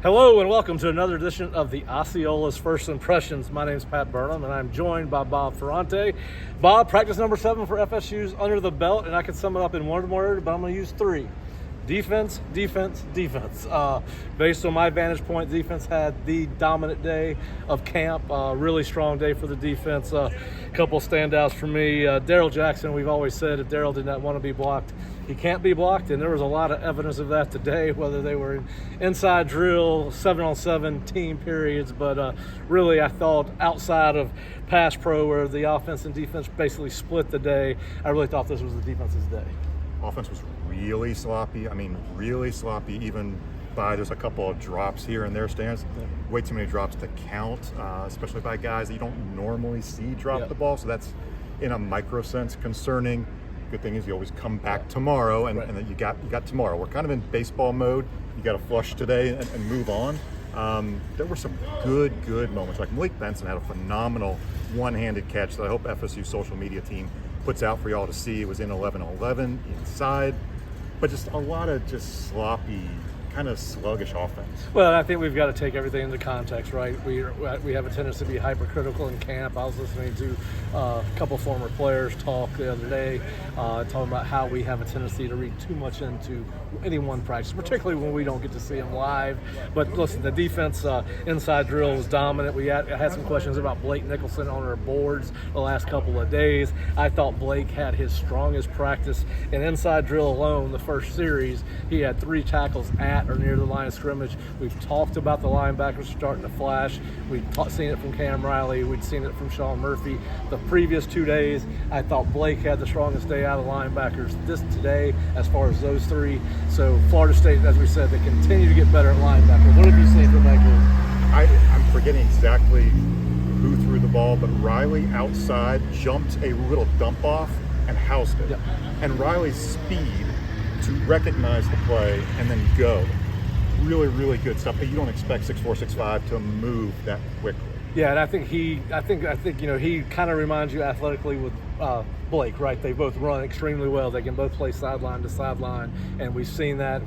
Hello and welcome to another edition of the Osceola's First Impressions. My name is Pat Burnham and I'm joined by Bob Ferrante. Bob, practice number 7 for FSU's under the belt, and I could sum it up in one word, but I'm going to use 3. Defense, defense, defense. Based on my vantage point, defense had the dominant day of camp. Really strong day for the defense. A couple standouts for me. Daryl Jackson, we've always said if Daryl did not want to be blocked, he can't be blocked, and there was a lot of evidence of that today, whether they were in inside drill, 7-on-7 team periods. But really, I thought outside of pass pro, where the offense and defense basically split the day, I really thought this was the defense's day. Offense was really sloppy. Really sloppy, even by there's a couple of drops here and there, stands. Way too many drops to count, especially by guys that you don't normally see drop the ball. So that's, in a micro sense, concerning. Good thing is you always come back tomorrow, and then you got tomorrow. We're kind of in baseball mode. You got to flush today and move on. There were some good moments. Like Malik Benson had a phenomenal one-handed catch that I hope FSU social media team puts out for y'all to see. It was in 11-11 inside, but just a lot of just sloppy, kind of sluggish offense. Well, I think we've got to take everything into context, right? We have a tendency to be hypercritical in camp. I was listening to a couple former players talk the other day, talking about how we have a tendency to read too much into any one practice, particularly when we don't get to see them live. But listen, the defense inside drill was dominant. We had some questions about Blake Nicholson on our boards the last couple of days. I thought Blake had his strongest practice in inside drill alone. The first series, he had 3 tackles at or near the line of scrimmage. We've talked about the linebackers starting to flash. We've seen it from Cam Riley. We'd seen it from Sean Murphy. The previous 2 days, I thought Blake had the strongest day out of the linebackers. This today, as far as those 3. So Florida State, as we said, they continue to get better at linebacker. What have you seen from that group? I'm forgetting exactly who threw the ball, but Riley outside jumped a little dump off and housed it. And Riley's speed to recognize the play and then go. Really good stuff. You don't expect 6'4", 6'5" to move that quickly. Yeah, and I think he kind of reminds you athletically with Blake, right? They both run extremely well. They can both play sideline to sideline, and we've seen that.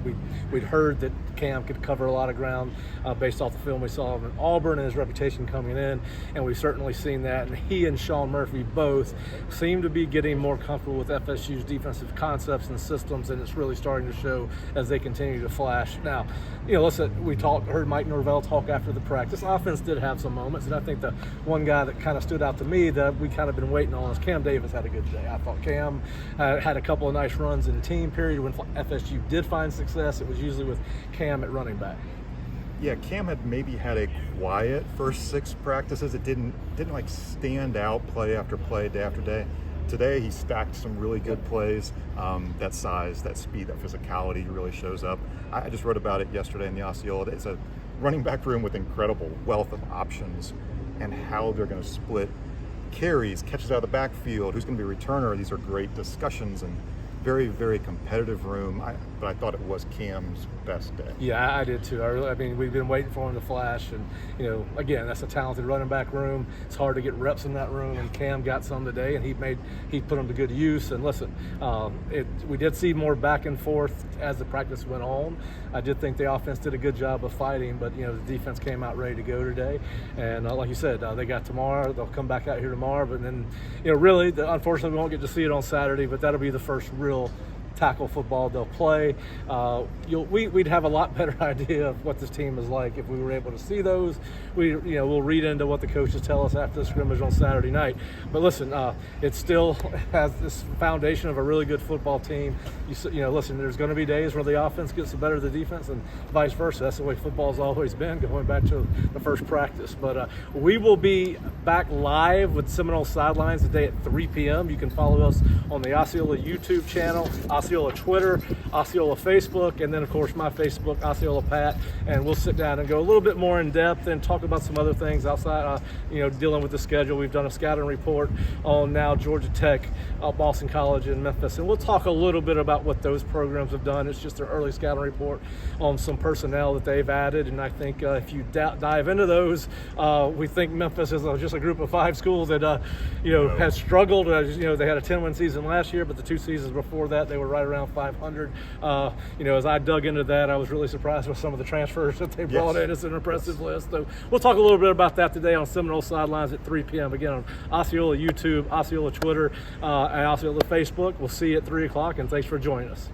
We'd heard that Cam could cover a lot of ground based off the film we saw of him in Auburn and his reputation coming in, and we've certainly seen that. And he and Sean Murphy both seem to be getting more comfortable with FSU's defensive concepts and systems, and it's really starting to show as they continue to flash. Now, listen, we heard Mike Norvell talk after the practice. Offense did have some moments, and I think the one guy that kind of stood out to me that we kind of been waiting on is Cam Davis had a good day. I thought Cam had a couple of nice runs in team period. When FSU did find success, it was usually with Cam at running back. Yeah, Cam had maybe had a quiet first 6 practices. It didn't like stand out play after play, day after day. Today he stacked some really good plays. That size, that speed, that physicality really shows up. I just wrote about it yesterday in the Osceola. It's a running back room with incredible wealth of options, and how they're going to split carries, catches out of the backfield, who's going to be a returner. These are great discussions, and very competitive room. But I thought it was Cam's best day. Yeah, I did too. I mean, we've been waiting for him to flash, and again, that's a talented running back room. It's hard to get reps in that room, and Cam got some today, and he put them to good use. And listen, we did see more back and forth as the practice went on. I did think the offense did a good job of fighting, but the defense came out ready to go today. And like you said, they got tomorrow. They'll come back out here tomorrow, but then really, unfortunately, we won't get to see it on Saturday. But that'll be the first real tackle football they'll play. We'd have a lot better idea of what this team is like if we were able to see those. We'll read into what the coaches tell us after the scrimmage on Saturday night. But listen, it still has this foundation of a really good football team. Listen, there's going to be days where the offense gets the better of the defense, and vice versa. That's the way football's always been, going back to the first practice. But we will be back live with Seminole Sidelines today at 3 p.m. You can follow us on the Osceola YouTube channel, Osceola Twitter, Osceola Facebook, and then of course my Facebook, Osceola Pat, and we'll sit down and go a little bit more in depth and talk about some other things outside, dealing with the schedule. We've done a scouting report on now Georgia Tech, Boston College, and Memphis, and we'll talk a little bit about what those programs have done. It's just their early scouting report on some personnel that they've added, and I think if you dive into those, we think Memphis is just a group of 5 schools that has struggled. They had a 10-win season last year, but the 2 seasons before that they were right around 500. As I dug into that, I was really surprised with some of the transfers that they brought in. It's an impressive list. So we'll talk a little bit about that today on Seminole Sidelines at 3 p.m. Again on Osceola YouTube, Osceola Twitter, and Osceola Facebook. We'll see you at 3 o'clock, and thanks for joining us.